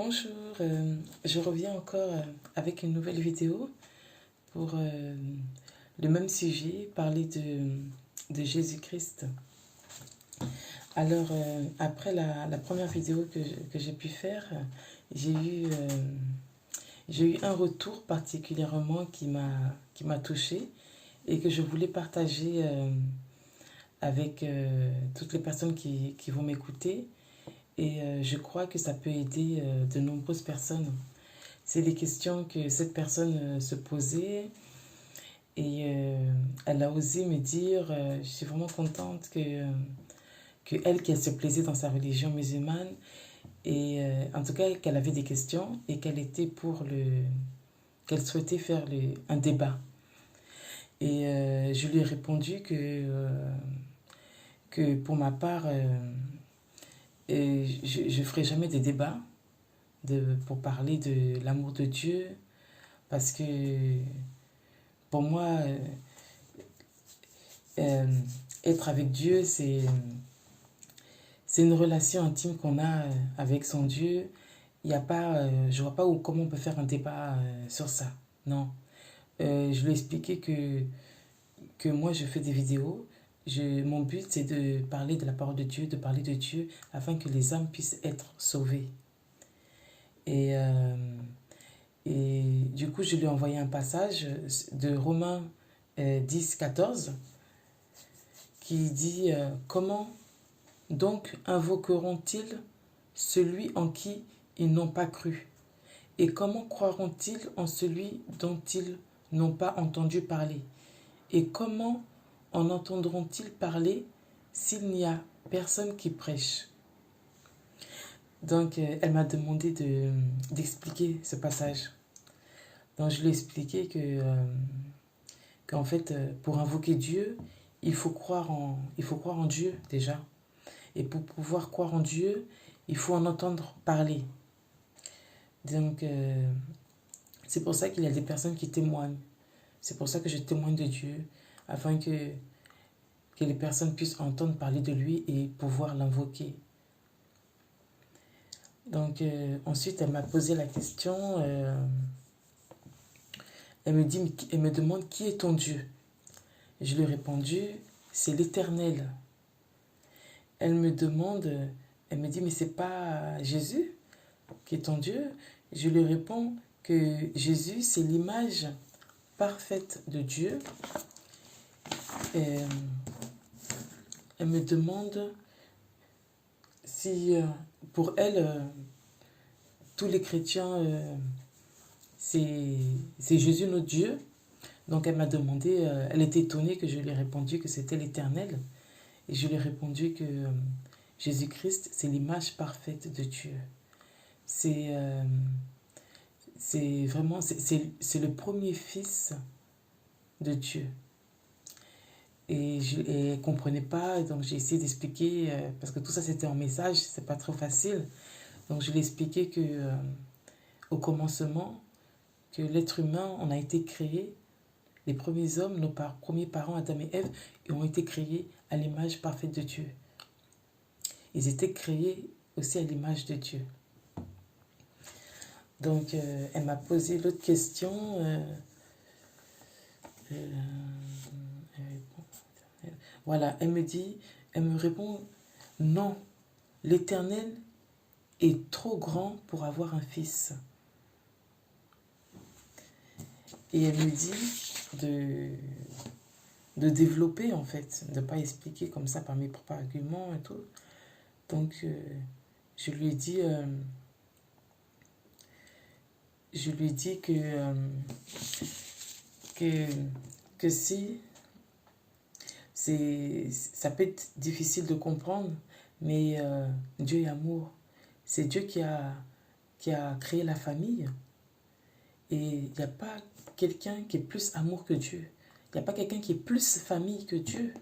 Bonjour, je reviens encore avec une nouvelle vidéo pour le même sujet, parler de Jésus-Christ. Alors, après la première vidéo que j'ai pu faire, j'ai eu un retour particulièrement qui m'a touchée et que je voulais partager avec toutes les personnes qui vont m'écouter. Et je crois que ça peut aider de nombreuses personnes. C'est des questions que cette personne se posait et elle a osé me dire, je suis vraiment contente qu'elle se plaisait dans sa religion musulmane et en tout cas qu'elle avait des questions et qu'elle souhaitait faire un débat. Et je lui ai répondu que pour ma part, je ne ferai jamais de débat pour parler de l'amour de Dieu parce que pour moi, être avec Dieu, c'est une relation intime qu'on a avec son Dieu. Il y a pas, je ne vois pas comment on peut faire un débat sur ça. Non. Je lui ai expliqué que moi, je fais des vidéos. Mon but, c'est de parler de la parole de Dieu, de parler de Dieu, afin que les âmes puissent être sauvées. Et du coup, je lui ai envoyé un passage de Romains 10, 14 qui dit comment donc invoqueront-ils celui en qui ils n'ont pas cru? Et comment croiront-ils en celui dont ils n'ont pas entendu parler? Et comment en entendront-ils parler s'il n'y a personne qui prêche? Donc, elle m'a demandé d'expliquer ce passage. Donc, je lui ai expliqué qu'en fait, pour invoquer Dieu, il faut croire en Dieu déjà. Et pour pouvoir croire en Dieu, il faut en entendre parler. Donc, c'est pour ça qu'il y a des personnes qui témoignent. C'est pour ça que je témoigne de Dieu, afin que les personnes puissent entendre parler de lui et pouvoir l'invoquer. Donc, ensuite, elle m'a posé la question. Elle me demande qui est ton Dieu? Je lui ai répondu, c'est l'Éternel. Elle me dit, mais c'est pas Jésus qui est ton Dieu? Je lui réponds que Jésus, c'est l'image parfaite de Dieu. Et elle me demande si, pour elle, tous les chrétiens, c'est Jésus notre Dieu. Donc elle m'a demandé, elle était étonnée que je lui ai répondu que c'était l'Éternel. Et je lui ai répondu que Jésus-Christ, c'est l'image parfaite de Dieu. C'est vraiment, c'est le premier fils de Dieu. Et elle ne comprenait pas, donc j'ai essayé d'expliquer, parce que tout ça c'était en message, c'est pas trop facile. Donc je lui ai expliqué que, au commencement, que l'être humain, on a été créé, les premiers hommes, nos premiers parents, Adam et Ève, ont été créés à l'image parfaite de Dieu. Ils étaient créés aussi à l'image de Dieu. Donc, elle m'a posé l'autre question. Voilà, elle me répond, non, l'Éternel est trop grand pour avoir un fils. Et elle me dit de développer, en fait, de ne pas expliquer comme ça par mes propres arguments et tout. Donc, je lui ai dit que si ça peut être difficile de comprendre, mais Dieu est amour. C'est Dieu qui a créé la famille. Et il n'y a pas quelqu'un qui est plus amour que Dieu. Il n'y a pas quelqu'un qui est plus famille que Dieu.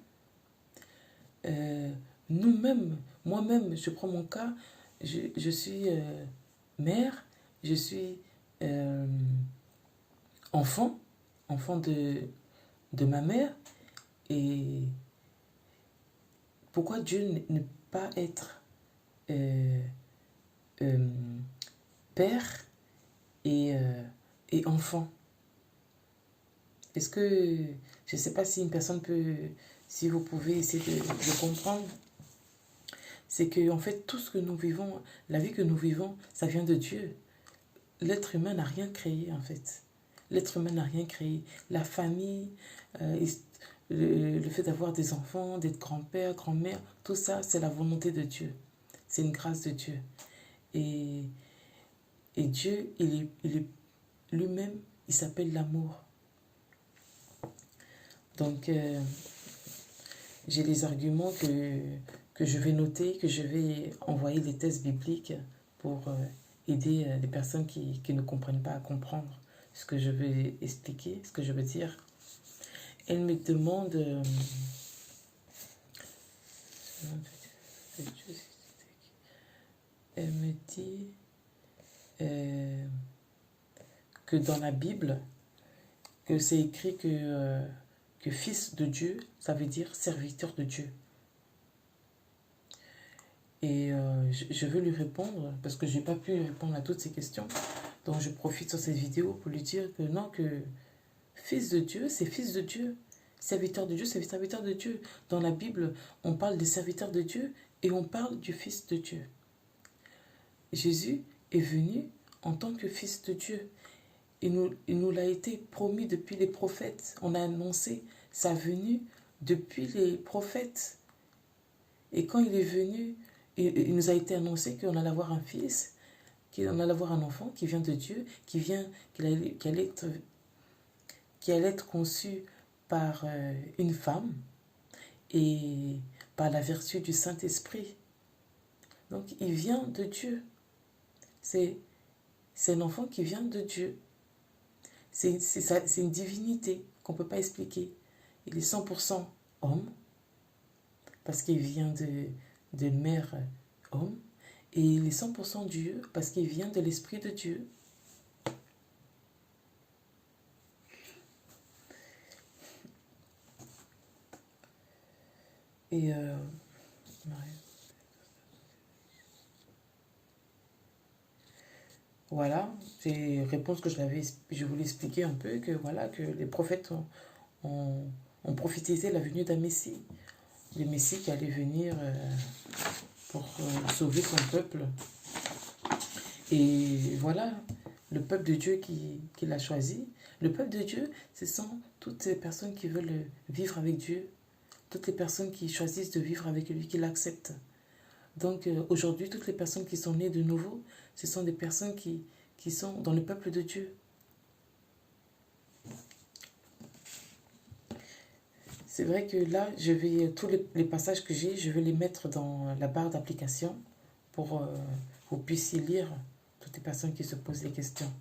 Nous-mêmes, moi-même, je prends mon cas, je suis mère, je suis enfant de ma mère. Et pourquoi Dieu ne pas être père et, et enfant. Est-ce que, je ne sais pas si une personne peut, si vous pouvez essayer de comprendre, c'est que en fait tout ce que nous vivons, la vie que nous vivons, ça vient de Dieu. L'être humain n'a rien créé en fait. L'être humain n'a rien créé. La famille, le fait d'avoir des enfants, d'être grand-père, grand-mère, tout ça, c'est la volonté de Dieu. C'est une grâce de Dieu. Et, et Dieu, il est lui-même, il s'appelle l'amour. Donc, j'ai les arguments que je vais noter, que je vais envoyer des tests bibliques pour aider les personnes qui ne comprennent pas à comprendre ce que je veux expliquer, ce que je veux dire. Elle me demande... elle me dit que dans la Bible, que c'est écrit que fils de Dieu, ça veut dire serviteur de Dieu. Et je veux lui répondre, parce que je n'ai pas pu répondre à toutes ces questions. Donc je profite sur cette vidéo pour lui dire que non, que fils de Dieu, c'est fils de Dieu. Serviteur de Dieu, c'est serviteur de Dieu. Dans la Bible, on parle des serviteurs de Dieu et on parle du Fils de Dieu. Jésus est venu en tant que Fils de Dieu. Il nous l'a été promis depuis les prophètes. On a annoncé sa venue depuis les prophètes. Et quand il est venu, il nous a été annoncé qu'on allait avoir un fils, qu'on allait avoir un enfant qui vient de Dieu, qui allait être conçu par une femme et par la vertu du Saint-Esprit. Donc il vient de Dieu. C'est un enfant qui vient de Dieu. C'est une divinité qu'on ne peut pas expliquer. Il est 100% homme, parce qu'il vient de mère homme, et il est 100% Dieu, parce qu'il vient de l'Esprit de Dieu. Et voilà, c'est une réponse que je voulais expliquer un peu, que voilà, que les prophètes ont prophétisé la venue d'un Messie. Le Messie qui allait venir pour sauver son peuple. Et voilà, le peuple de Dieu qui l'a choisi. Le peuple de Dieu, ce sont toutes ces personnes qui veulent vivre avec Dieu, toutes les personnes qui choisissent de vivre avec lui, qui l'acceptent. Donc aujourd'hui, toutes les personnes qui sont nées de nouveau, ce sont des personnes qui sont dans le peuple de Dieu. C'est vrai que là, tous les passages que j'ai, je vais les mettre dans la barre d'application pour que vous puissiez lire toutes les personnes qui se posent des questions.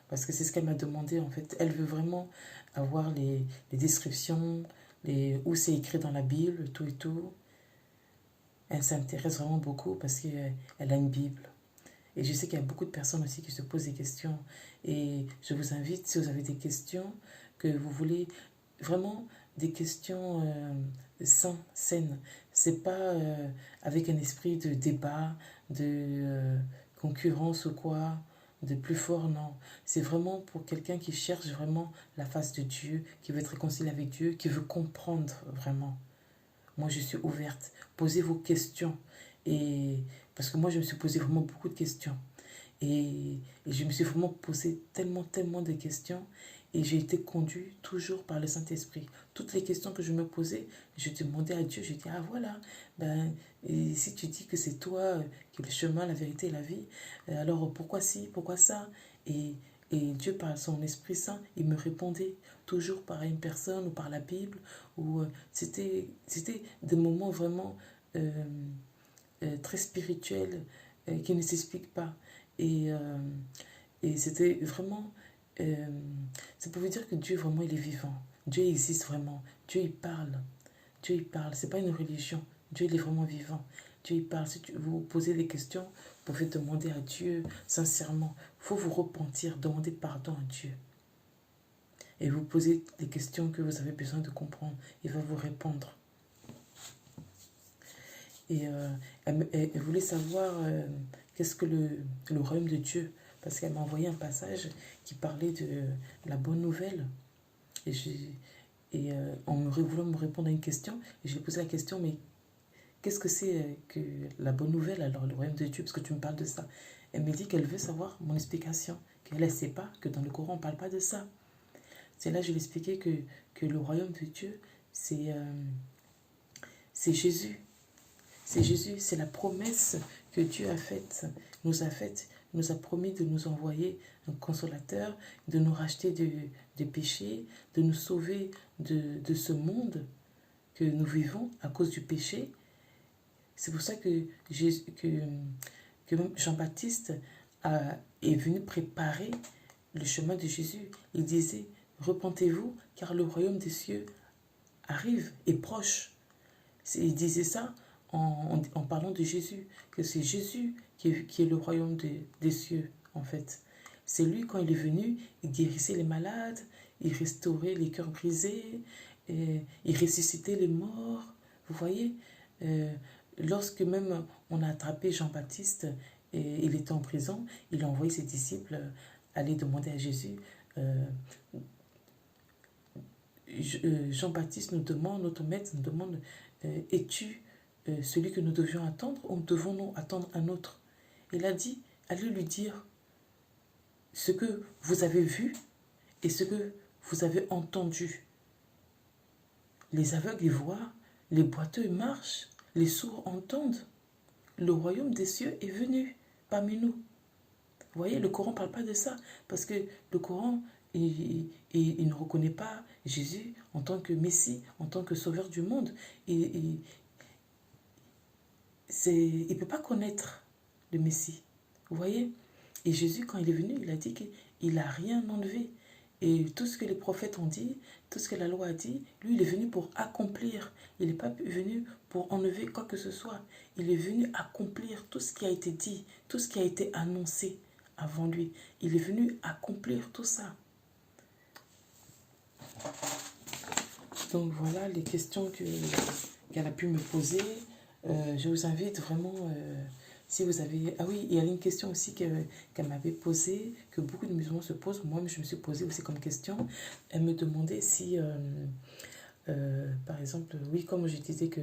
Parce que c'est ce qu'elle m'a demandé en fait. Elle veut vraiment avoir les descriptions, où c'est écrit dans la Bible, tout et tout. Elle s'intéresse vraiment beaucoup parce qu'elle a une Bible. Et je sais qu'il y a beaucoup de personnes aussi qui se posent des questions. Et je vous invite, si vous avez des questions, que vous voulez vraiment des questions saines. C'est pas avec un esprit de débat, de concurrence ou quoi, de plus fort, non. C'est vraiment pour quelqu'un qui cherche vraiment la face de Dieu, qui veut être réconcilié avec Dieu, qui veut comprendre vraiment. Moi, je suis ouverte. Posez vos questions. Et parce que moi, je me suis posé vraiment beaucoup de questions. Et je me suis vraiment posé tellement de questions. Et j'ai été conduit toujours par le Saint-Esprit. Toutes les questions que je me posais, je demandais à Dieu, je dis, ah voilà, et si tu dis que c'est toi qui es le chemin, la vérité et la vie, alors pourquoi ci, pourquoi ça? Et Dieu, par son Esprit Saint, il me répondait toujours par une personne ou par la Bible. Ou c'était des moments vraiment très spirituels qui ne s'expliquent pas. Et c'était vraiment... c'est pour vous dire que Dieu, vraiment, il est vivant. Dieu existe vraiment. Dieu, il parle. Dieu, il parle. Ce n'est pas une religion. Dieu, il est vraiment vivant. Dieu, il parle. Si vous posez des questions, vous pouvez demander à Dieu sincèrement. Il faut vous repentir, demander pardon à Dieu. Et vous posez des questions que vous avez besoin de comprendre. Il va vous répondre. Et elle voulait savoir qu'est-ce que le royaume de Dieu. parce qu'elle m'a envoyé un passage qui parlait de la bonne nouvelle. En voulant me répondre à une question, et je lui ai posé la question, mais qu'est-ce que c'est que la bonne nouvelle, alors, le royaume de Dieu, parce que tu me parles de ça. Elle me dit qu'elle veut savoir mon explication, qu'elle ne sait pas, que dans le Coran, on ne parle pas de ça. C'est là que je lui ai expliqué que le royaume de Dieu, c'est Jésus. C'est Jésus, c'est la promesse que Dieu a faite, nous a promis de nous envoyer un consolateur, de nous racheter des péchés, de nous sauver de ce monde que nous vivons à cause du péché. C'est pour ça que Jean-Baptiste est venu préparer le chemin de Jésus. Il disait, repentez-vous, car le royaume des cieux arrive, est proche. Il disait ça en parlant de Jésus, que c'est Jésus qui est le royaume des cieux, en fait. C'est lui, quand il est venu, il guérissait les malades, il restaurait les cœurs brisés, il ressuscitait les morts. Vous voyez, lorsque même on a attrapé Jean-Baptiste et il était en prison, il a envoyé ses disciples aller demander à Jésus. Jean-Baptiste nous demande, notre maître nous demande, es-tu celui que nous devions attendre ou devons-nous attendre un autre? Il a dit, allez lui dire ce que vous avez vu et ce que vous avez entendu. Les aveugles y voient, les boiteux marchent, les sourds entendent. Le royaume des cieux est venu parmi nous. Vous voyez, le Coran ne parle pas de ça, parce que le Coran, il ne reconnaît pas Jésus en tant que Messie, en tant que sauveur du monde. Il ne peut pas connaître le Messie. Vous voyez? Et Jésus, quand il est venu, il a dit qu'il n'a rien enlevé. Et tout ce que les prophètes ont dit, tout ce que la loi a dit, lui, il est venu pour accomplir. Il n'est pas venu pour enlever quoi que ce soit. Il est venu accomplir tout ce qui a été dit, tout ce qui a été annoncé avant lui. Il est venu accomplir tout ça. Donc voilà les questions qu'elle a pu me poser. Je vous invite vraiment, si vous avez... Ah oui, il y a une question aussi qu'elle m'avait posée, que beaucoup de musulmans se posent. Moi, je me suis posée aussi comme question. Elle me demandait si, par exemple, oui, comme je disais que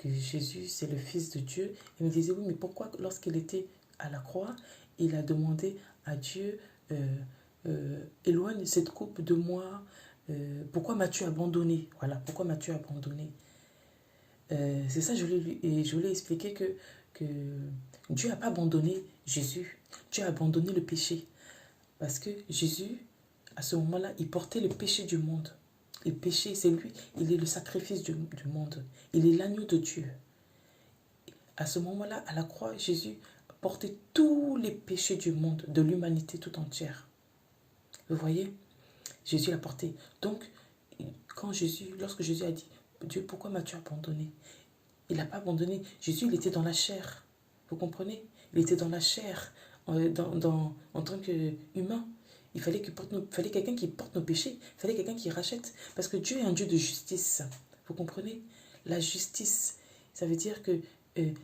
Jésus, c'est le Fils de Dieu. Elle me disait, oui, mais pourquoi lorsqu'il était à la croix, il a demandé à Dieu, éloigne cette coupe de moi. Pourquoi m'as-tu abandonné? Voilà, pourquoi m'as-tu abandonné? C'est ça, je voulais expliquer que Dieu n'a pas abandonné Jésus. Dieu a abandonné le péché. Parce que Jésus, à ce moment-là, il portait le péché du monde. Le péché, c'est lui, il est le sacrifice du monde. Il est l'agneau de Dieu. À ce moment-là, à la croix, Jésus portait tous les péchés du monde, de l'humanité tout entière. Vous voyez? Jésus l'a porté. Donc, lorsque Jésus a dit, Dieu, pourquoi m'as-tu abandonné? Il n'a pas abandonné. Jésus, il était dans la chair. Vous comprenez? Il était dans la chair, en tant qu'humain. Il fallait quelqu'un qui porte nos péchés. Il fallait quelqu'un qui rachète. Parce que Dieu est un Dieu de justice. Vous comprenez? La justice, ça veut dire que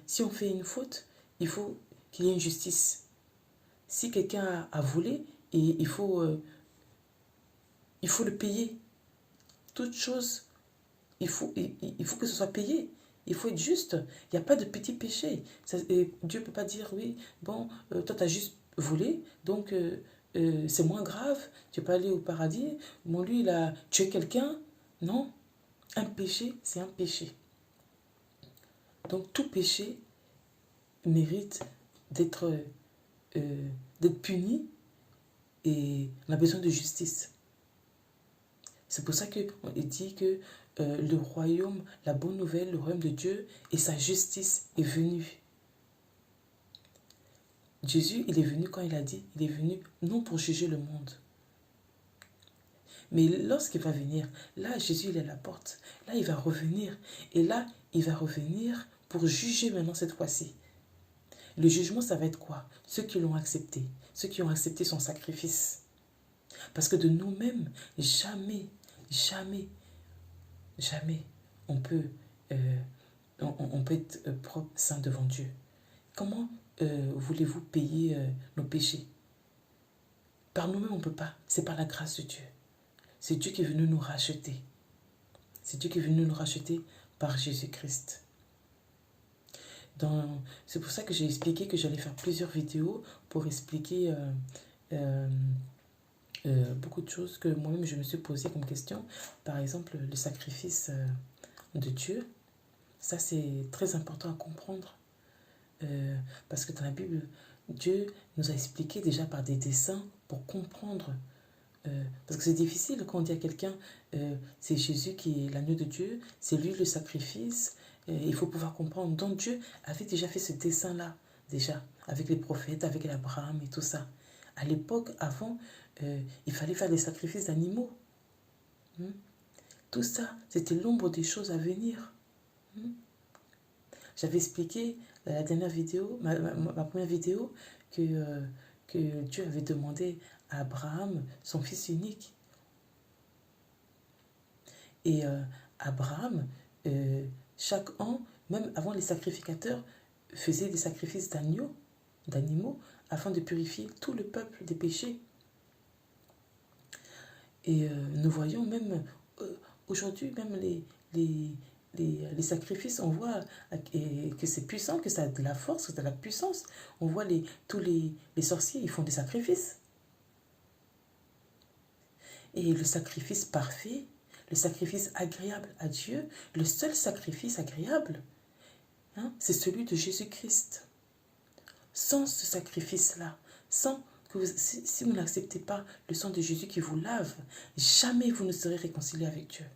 si on fait une faute, il faut qu'il y ait une justice. Si quelqu'un a volé, il faut le payer. Toute chose, il faut que ce soit payé. Il faut être juste. Il n'y a pas de petits péchés. Dieu ne peut pas dire, oui, bon, toi, tu as juste volé, donc c'est moins grave. Tu peux aller au paradis. Bon, lui, il a tué quelqu'un. Non. Un péché, c'est un péché. Donc, tout péché mérite d'être puni et on a besoin de justice. C'est pour ça qu'on dit que le royaume, la bonne nouvelle, le royaume de Dieu et sa justice est venu. Jésus, il est venu quand il a dit, il est venu non pour juger le monde. Mais lorsqu'il va venir, là, Jésus, il est à la porte. Là, il va revenir. Et là, il va revenir pour juger maintenant cette fois-ci. Le jugement, ça va être quoi? Ceux qui l'ont accepté. Ceux qui ont accepté son sacrifice. Parce que de nous-mêmes, jamais on peut être propre, saint devant Dieu. Comment voulez-vous payer nos péchés? Par nous-mêmes, on ne peut pas. C'est par la grâce de Dieu. C'est Dieu qui est venu nous racheter. C'est Dieu qui est venu nous racheter par Jésus-Christ. C'est pour ça que j'ai expliqué que j'allais faire plusieurs vidéos pour expliquer beaucoup de choses que moi-même je me suis posé comme question. Par exemple, le sacrifice de Dieu. Ça, c'est très important à comprendre. Parce que dans la Bible, Dieu nous a expliqué déjà par des dessins pour comprendre. Parce que c'est difficile quand on dit à quelqu'un c'est Jésus qui est l'agneau de Dieu, c'est lui le sacrifice. Il faut pouvoir comprendre. Donc Dieu avait déjà fait ce dessin-là, déjà, avec les prophètes, avec Abraham et tout ça. À l'époque, avant, il fallait faire des sacrifices d'animaux. Tout ça, c'était l'ombre des choses à venir. J'avais expliqué la dernière vidéo, ma première vidéo, que Dieu avait demandé à Abraham son fils unique. Et Abraham, chaque an, même avant les sacrificateurs, faisait des sacrifices d'animaux, afin de purifier tout le peuple des péchés. Et nous voyons même aujourd'hui, même les sacrifices, on voit que c'est puissant, que ça a de la force, que ça a de la puissance. On voit tous les sorciers, ils font des sacrifices. Et le sacrifice parfait, le sacrifice agréable à Dieu, le seul sacrifice agréable, c'est celui de Jésus-Christ. Sans ce sacrifice-là, si vous n'acceptez pas le sang de Jésus qui vous lave, jamais vous ne serez réconcilié avec Dieu.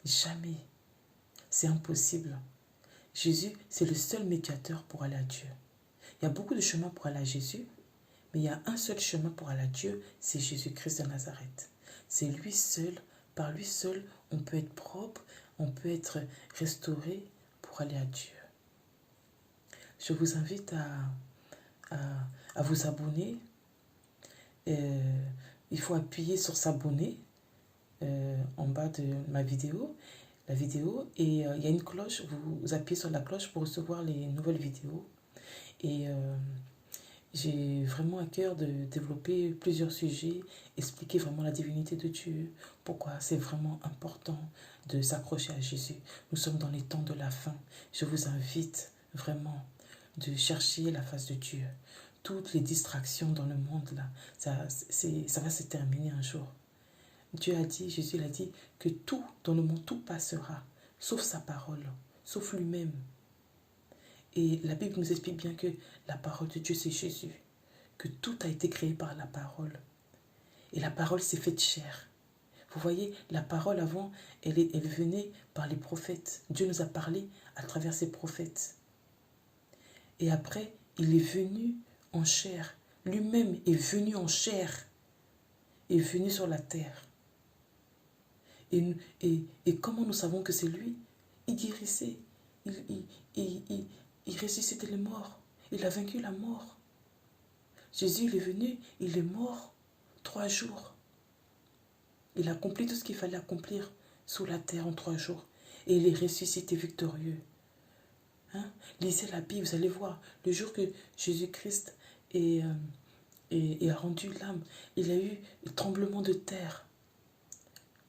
Jamais. C'est impossible. Jésus, c'est le seul médiateur pour aller à Dieu. Il y a beaucoup de chemins pour aller à Jésus, mais il y a un seul chemin pour aller à Dieu, c'est Jésus-Christ de Nazareth. C'est lui seul, par lui seul, on peut être propre, on peut être restauré pour aller à Dieu. Je vous invite à vous abonner. Il faut appuyer sur s'abonner en bas de ma vidéo, et il y a une cloche, vous appuyez sur la cloche pour recevoir les nouvelles vidéos. Et j'ai vraiment à cœur de développer plusieurs sujets, expliquer vraiment la divinité de Dieu, pourquoi c'est vraiment important de s'accrocher à Jésus. Nous sommes dans les temps de la fin. Je vous invite vraiment de chercher la face de Dieu. Toutes les distractions dans le monde, là, ça va se terminer un jour. Dieu a dit, Jésus l'a dit, que tout dans le monde, tout passera, sauf sa parole, sauf lui-même. Et la Bible nous explique bien que la parole de Dieu, c'est Jésus. Que tout a été créé par la parole. Et la parole s'est faite chair. Vous voyez, la parole avant, elle venait par les prophètes. Dieu nous a parlé à travers ses prophètes. Et après, il est venu en chair. Lui-même est venu en chair. Est venu sur la terre. Et comment nous savons que c'est lui? Il guérissait. Il ressuscitait les morts. Il a vaincu la mort. Jésus, il est venu, il est mort 3 jours. Il a accompli tout ce qu'il fallait accomplir sous la terre en 3 jours. Et il est ressuscité victorieux. Lisez la Bible, vous allez voir. Le jour que Jésus-Christ a rendu l'âme, il a eu le tremblement de terre.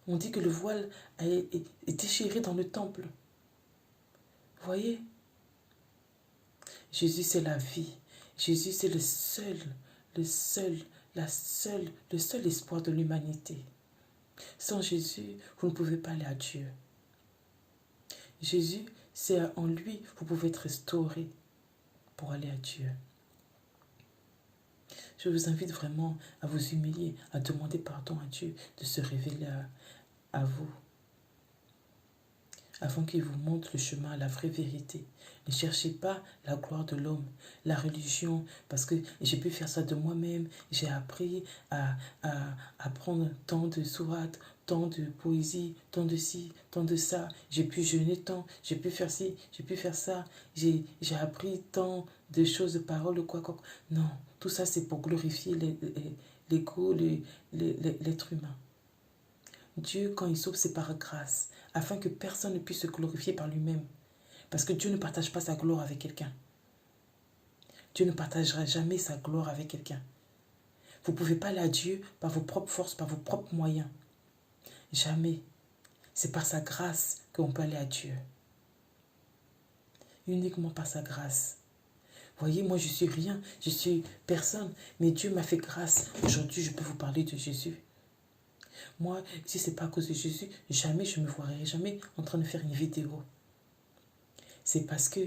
On dit que le voile est déchiré dans le temple. Vous voyez? Jésus, c'est la vie. Jésus, c'est le seul espoir de l'humanité. Sans Jésus, vous ne pouvez pas aller à Dieu. Jésus, c'est en lui que vous pouvez être restauré pour aller à Dieu. Je vous invite vraiment à vous humilier, à demander pardon à Dieu, de se révéler à vous, afin qu'il vous montre le chemin à la vraie vérité. Ne cherchez pas la gloire de l'homme, la religion, parce que j'ai pu faire ça de moi-même. J'ai appris à apprendre tant de sourates, tant de poésie, tant de ci, tant de ça. J'ai pu jeûner tant, j'ai pu faire ci, j'ai pu faire ça. J'ai appris tant de choses, de paroles, quoi. Non, tout ça c'est pour glorifier l'ego, l'être humain. Dieu, quand il sauve, c'est par grâce, afin que personne ne puisse se glorifier par lui-même. Parce que Dieu ne partage pas sa gloire avec quelqu'un. Dieu ne partagera jamais sa gloire avec quelqu'un. Vous ne pouvez pas aller à Dieu par vos propres forces, par vos propres moyens. Jamais. C'est par sa grâce qu'on peut aller à Dieu. Uniquement par sa grâce. Voyez, moi je suis rien, je suis personne, mais Dieu m'a fait grâce. Aujourd'hui, je peux vous parler de Jésus. Moi, si ce n'est pas à cause de Jésus, jamais je me verrai jamais en train de faire une vidéo. C'est parce que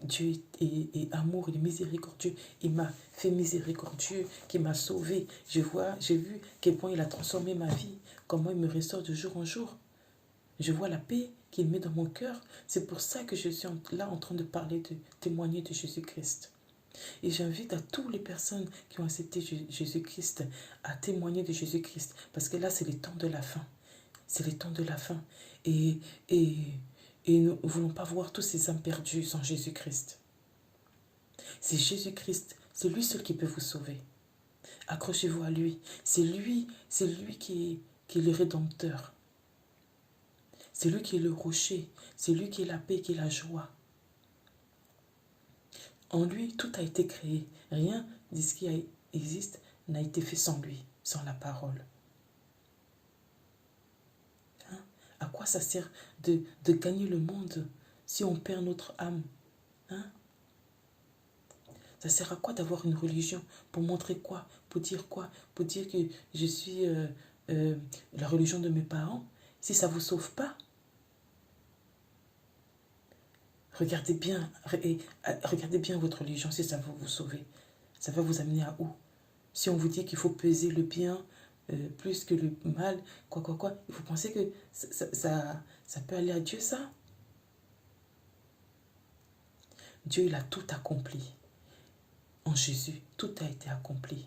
Dieu est amour, il est miséricordieux. Il m'a fait miséricordieux, qui m'a sauvé. J'ai vu quel point il a transformé ma vie, comment il me restaure de jour en jour. Je vois la paix qu'il met dans mon cœur. C'est pour ça que je suis là en train de parler, de témoigner de Jésus-Christ. Et j'invite à toutes les personnes qui ont accepté Jésus-Christ à témoigner de Jésus-Christ. Parce que là, c'est les temps de la fin. C'est les temps de la fin. Et nous ne voulons pas voir tous ces âmes perdues sans Jésus-Christ. C'est Jésus-Christ, c'est lui seul qui peut vous sauver. Accrochez-vous à lui. C'est lui qui est le Rédempteur. C'est lui qui est le rocher. C'est lui qui est la paix, qui est la joie. En lui, tout a été créé. Rien de ce qui existe n'a été fait sans lui, sans la parole. Hein? À quoi ça sert de gagner le monde si on perd notre âme? Hein? Ça sert à quoi d'avoir une religion? Pour montrer quoi? Pour dire quoi? Pour dire que je suis la religion de mes parents? Si ça ne vous sauve pas, regardez bien votre religion si ça va vous sauver. Ça va vous amener à où? Si on vous dit qu'il faut peser le bien plus que le mal, quoi, vous pensez que ça peut aller à Dieu, ça? Dieu, il a tout accompli. En Jésus, tout a été accompli.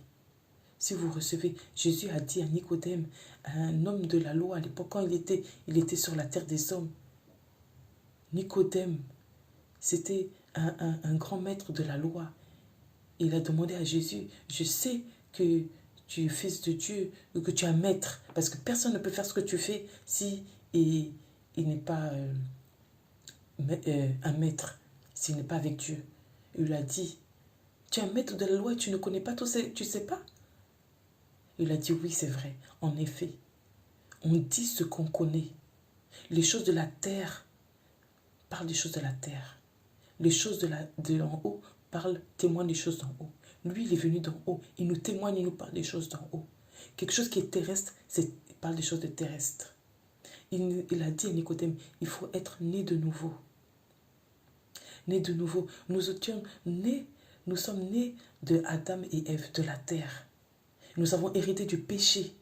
Si vous recevez, Jésus a dit à Nicodème, un homme de la loi à l'époque, quand il était sur la terre des hommes, Nicodème, c'était un grand maître de la loi. Il a demandé à Jésus, je sais que tu es fils de Dieu, ou que tu es un maître, parce que personne ne peut faire ce que tu fais si il n'est pas un maître, s'il n'est pas avec Dieu. Il lui a dit, tu es un maître de la loi et tu ne connais pas tout ça, tu ne sais pas? Il a dit, oui, c'est vrai, en effet. On dit ce qu'on connaît. Les choses de la terre parlent des choses de la terre. Les choses de en haut témoignent des choses d'en haut. Lui, il est venu d'en haut. Il nous témoigne, il nous parle des choses d'en haut. Quelque chose qui est terrestre, il parle des choses de terrestres. Il a dit à Nicodème, il faut être né de nouveau. Né de nouveau. Nous sommes nés de Adam et Ève, de la terre. Nous avons hérité du péché.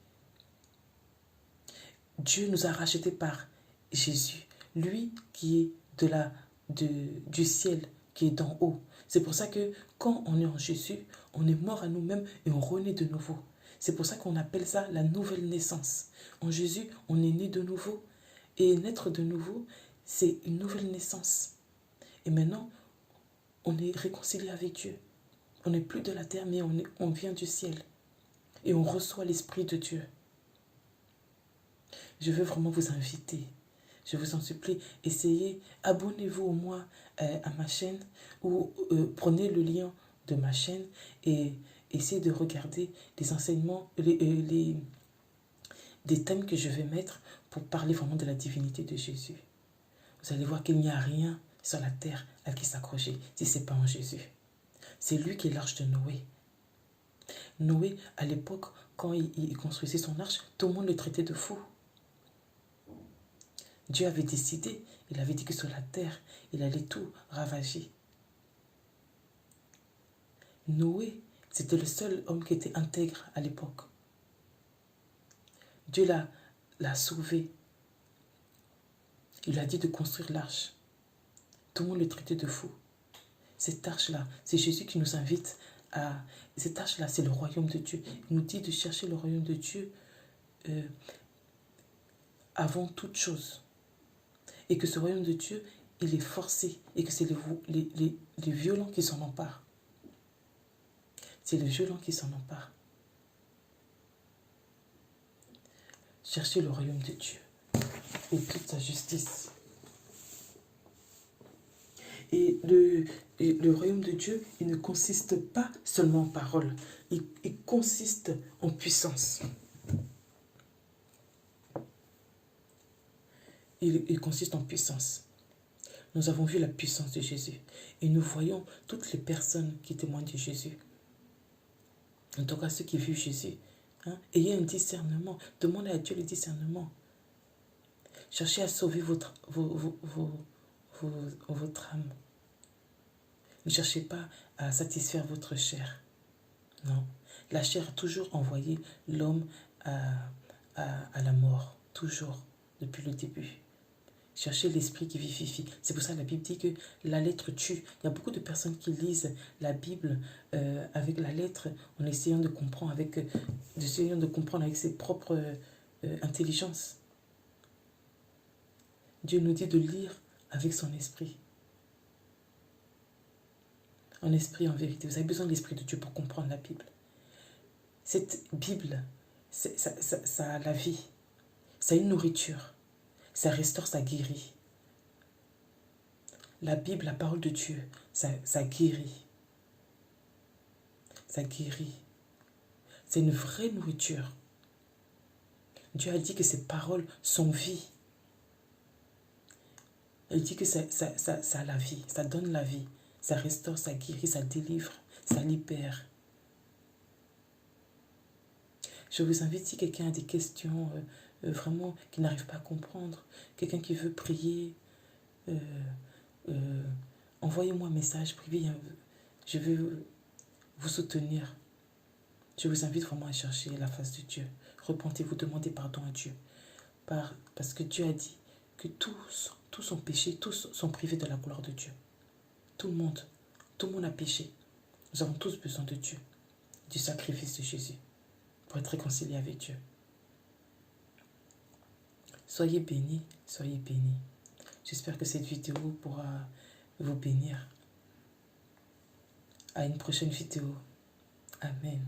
Dieu nous a rachetés par Jésus. Lui qui est du ciel, qui est d'en haut. C'est pour ça que quand on est en Jésus, on est mort à nous-mêmes et on renaît de nouveau. C'est pour ça qu'on appelle ça la nouvelle naissance. En Jésus, on est né de nouveau. Et naître de nouveau, c'est une nouvelle naissance. Et maintenant, on est réconcilié avec Dieu. On n'est plus de la terre, mais on vient du ciel. Et on reçoit l'Esprit de Dieu. Je veux vraiment vous inviter. Je vous en supplie, essayez, abonnez-vous au moins à ma chaîne ou prenez le lien de ma chaîne et essayez de regarder les enseignements, des thèmes que je vais mettre pour parler vraiment de la divinité de Jésus. Vous allez voir qu'il n'y a rien sur la terre à qui s'accrocher si ce n'est pas en Jésus. C'est lui qui est l'arche de Noé. Noé, à l'époque, quand il construisait son arche, tout le monde le traitait de fou. Dieu avait décidé, il avait dit que sur la terre, il allait tout ravager. Noé, c'était le seul homme qui était intègre à l'époque. Dieu l'a sauvé. Il a dit de construire l'arche. Tout le monde le traitait de fou. Cette arche-là, c'est Jésus qui nous invite à... Cette arche-là, c'est le royaume de Dieu. Il nous dit de chercher le royaume de Dieu avant toute chose. Et que ce royaume de Dieu, il est forcé. Et que c'est les violents qui s'en emparent. C'est les violents qui s'en emparent. Cherchez le royaume de Dieu et toute sa justice. Et le royaume de Dieu, il ne consiste pas seulement en paroles, il consiste en puissance. Il consiste en puissance. Nous avons vu la puissance de Jésus et nous voyons toutes les personnes qui témoignent de Jésus. En tout cas, ceux qui vivent Jésus. Ayez un discernement. Demandez à Dieu le discernement. Cherchez à sauver votre âme. Ne cherchez pas à satisfaire votre chair. Non. La chair a toujours envoyé l'homme à la mort. Toujours. Depuis le début. Cherchez l'esprit qui vivifie. C'est pour ça que la Bible dit que la lettre tue. Il y a beaucoup de personnes qui lisent la Bible avec la lettre en essayant de comprendre avec ses propres intelligences. Dieu nous dit de lire avec son esprit. En esprit, en vérité. Vous avez besoin de l'esprit de Dieu pour comprendre la Bible. Cette Bible, ça a la vie. Ça a une nourriture. Ça restaure, ça guérit. La Bible, la parole de Dieu, ça guérit. Ça guérit. C'est une vraie nourriture. Dieu a dit que ces paroles sont vie. Il dit que ça a la vie, ça donne la vie. Ça restaure, ça guérit, ça délivre, ça libère. Je vous invite, si quelqu'un a des questions vraiment qui n'arrive pas à comprendre, quelqu'un qui veut prier, envoyez-moi un message privé. Je vais vous soutenir. Je vous invite vraiment à chercher la face de Dieu. Repentez-vous, demandez pardon à Dieu. Parce que Dieu a dit que tous ont péché, tous sont privés de la gloire de Dieu. Tout le monde a péché. Nous avons tous besoin de Dieu, du sacrifice de Jésus, pour être réconciliés avec Dieu. Soyez bénis, soyez bénis. J'espère que cette vidéo pourra vous bénir. À une prochaine vidéo. Amen.